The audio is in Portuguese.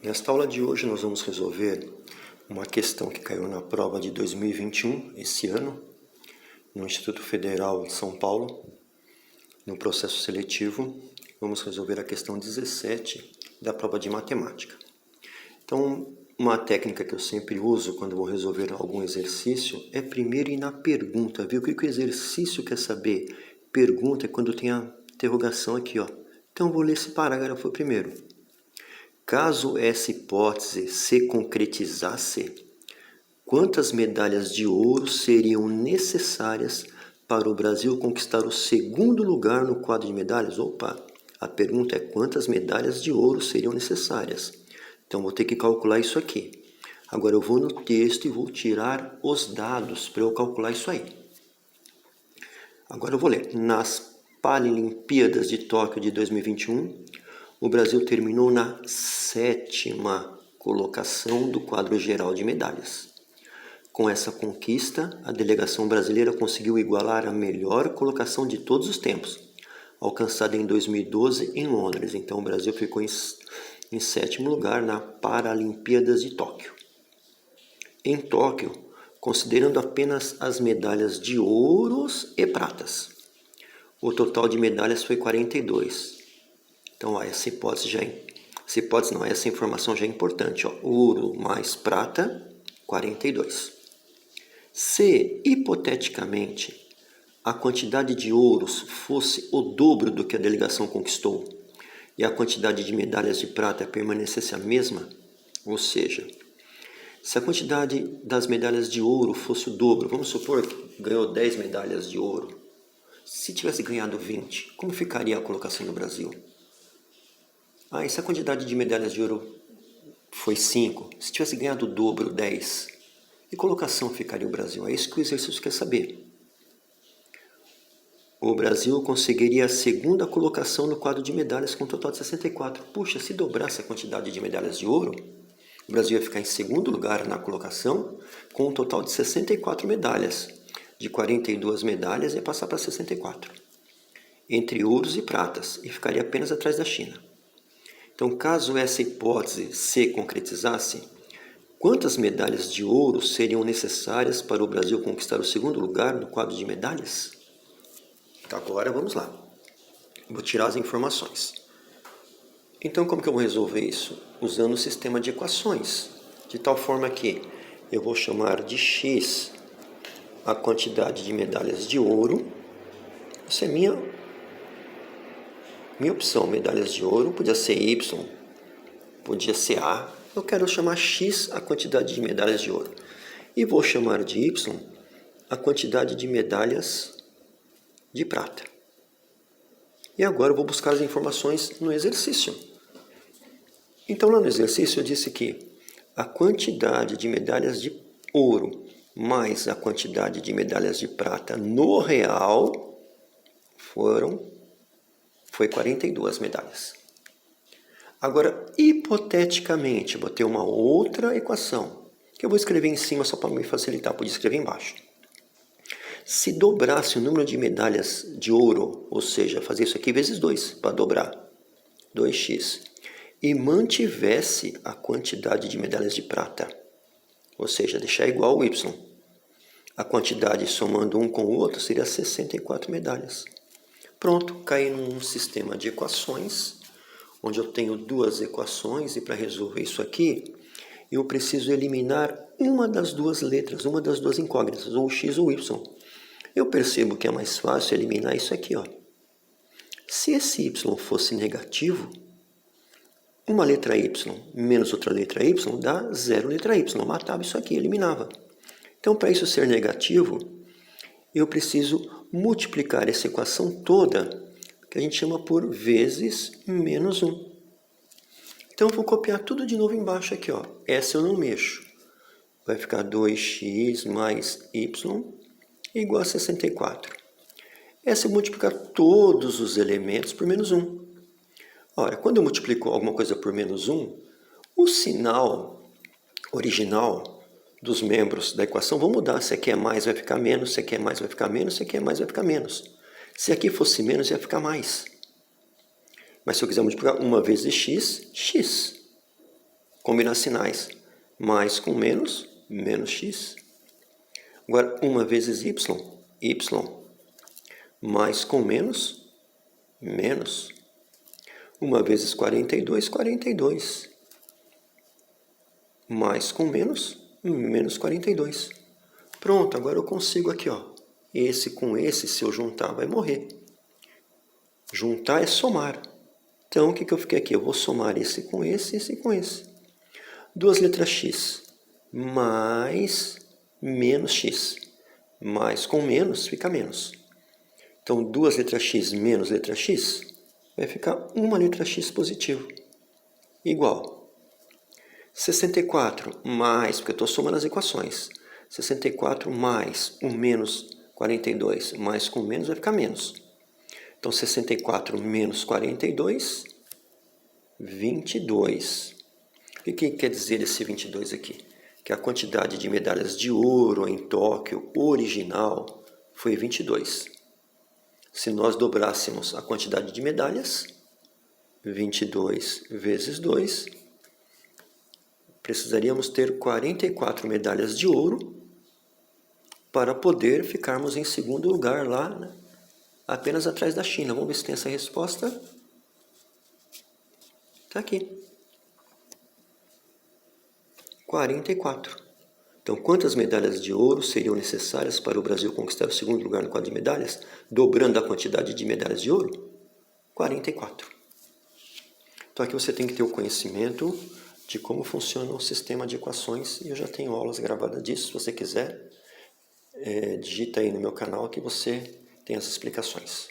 Nesta aula de hoje nós vamos resolver uma questão que caiu na prova de 2021, esse ano, no Instituto Federal de São Paulo, no processo seletivo. Vamos resolver a questão 17 da prova de matemática. Então, uma técnica que eu sempre uso quando vou resolver algum exercício é primeiro ir na pergunta, ver o que o exercício quer saber. Pergunta é quando tem a interrogação aqui, ó. Então, eu vou ler esse parágrafo primeiro. Caso essa hipótese se concretizasse, quantas medalhas de ouro seriam necessárias para o Brasil conquistar o segundo lugar no quadro de medalhas? Opa, a pergunta é quantas medalhas de ouro seriam necessárias. Então, vou ter que calcular isso aqui. Agora, eu vou no texto e vou tirar os dados para eu calcular isso aí. Agora, eu vou ler. Nas Paralimpíadas de Tóquio de 2021, o Brasil terminou na 7ª colocação do quadro geral de medalhas. Com essa conquista, a delegação brasileira conseguiu igualar a melhor colocação de todos os tempos, alcançada em 2012 em Londres. Então, o Brasil ficou em 7º lugar na Paralimpíadas de Tóquio. Em Tóquio, considerando apenas as medalhas de ouros e pratas, o total de medalhas foi 42. Então, essa informação já é importante. Ouro mais prata, 42. Se, hipoteticamente, a quantidade de ouros fosse o dobro do que a delegação conquistou e a quantidade de medalhas de prata permanecesse a mesma, ou seja, se a quantidade das medalhas de ouro fosse o dobro, vamos supor que ganhou 10 medalhas de ouro, se tivesse ganhado 20, como ficaria a colocação do Brasil? E se a quantidade de medalhas de ouro foi 5, se tivesse ganhado o dobro, 10, que colocação ficaria o Brasil? É isso que o exercício quer saber. O Brasil conseguiria a 2ª colocação no quadro de medalhas com um total de 64. Puxa, se dobrasse a quantidade de medalhas de ouro, o Brasil ia ficar em 2º lugar na colocação com um total de 64 medalhas. De 42 medalhas ia passar para 64. Entre ouros e pratas, e ficaria apenas atrás da China. Então, caso essa hipótese se concretizasse, quantas medalhas de ouro seriam necessárias para o Brasil conquistar o 2º lugar no quadro de medalhas? Agora, vamos lá. Vou tirar as informações. Então, como que eu vou resolver isso? Usando o sistema de equações, de tal forma que eu vou chamar de x a quantidade de medalhas de ouro. Essa é minha opção, medalhas de ouro, podia ser Y, podia ser A. Eu quero chamar X a quantidade de medalhas de ouro. E vou chamar de Y a quantidade de medalhas de prata. E agora eu vou buscar as informações no exercício. Então, lá no exercício eu disse que a quantidade de medalhas de ouro mais a quantidade de medalhas de prata no real foi 42 medalhas. Agora, hipoteticamente, vou ter uma outra equação, que eu vou escrever em cima só para me facilitar, podia escrever embaixo. Se dobrasse o número de medalhas de ouro, ou seja, fazer isso aqui vezes 2, para dobrar, 2x, e mantivesse a quantidade de medalhas de prata, ou seja, deixar igual o y, a quantidade somando um com o outro seria 64 medalhas. Pronto, caí num sistema de equações, onde eu tenho duas equações, e para resolver isso aqui, eu preciso eliminar uma das duas letras, uma das duas incógnitas, ou x ou y. Eu percebo que é mais fácil eliminar isso aqui, ó. Se esse y fosse negativo, uma letra y menos outra letra y dá 0 letra y. Eu matava isso aqui, eliminava. Então, para isso ser negativo, eu preciso multiplicar essa equação toda, que a gente chama por vezes menos 1. Então, eu vou copiar tudo de novo embaixo aqui, ó. Essa eu não mexo. Vai ficar 2x mais y igual a 64. Essa eu vou multiplicar todos os elementos por menos 1. Ora, quando eu multiplico alguma coisa por menos 1, o sinal original dos membros da equação vão mudar. Se aqui é mais, vai ficar menos. Se aqui é mais, vai ficar menos. Se aqui é mais, vai ficar menos. Se aqui fosse menos, ia ficar mais. Mas se eu quiser multiplicar 1 vezes x, x. combinar sinais. Mais com menos, menos x. Agora, 1 vezes y, y. Mais com menos, menos. 1 vezes 42, 42. Mais com menos, menos 42. Pronto, agora eu consigo aqui, ó. Esse com esse, se eu juntar, vai morrer. Juntar é somar. Então, o que eu fiquei aqui? Eu vou somar esse com esse com esse. 2 letras x mais menos x. Mais com menos fica menos. Então, 2 letras x menos letra x vai ficar 1 letra x positivo. Igual. 64 mais, porque eu estou somando as equações. 64 mais o menos 42 mais com menos vai ficar menos. Então, 64 menos 42, 22. O que quer dizer esse 22 aqui? Que a quantidade de medalhas de ouro em Tóquio original foi 22. Se nós dobrássemos a quantidade de medalhas, 22 vezes 2, precisaríamos ter 44 medalhas de ouro para poder ficarmos em segundo lugar lá, né? Apenas atrás da China. Vamos ver se tem essa resposta. Está aqui. 44. Então, quantas medalhas de ouro seriam necessárias para o Brasil conquistar o segundo lugar no quadro de medalhas, dobrando a quantidade de medalhas de ouro? 44. Então, aqui você tem que ter o conhecimento de como funciona o sistema de equações, e eu já tenho aulas gravadas disso. Se você quiser, digita aí no meu canal que você tem as explicações.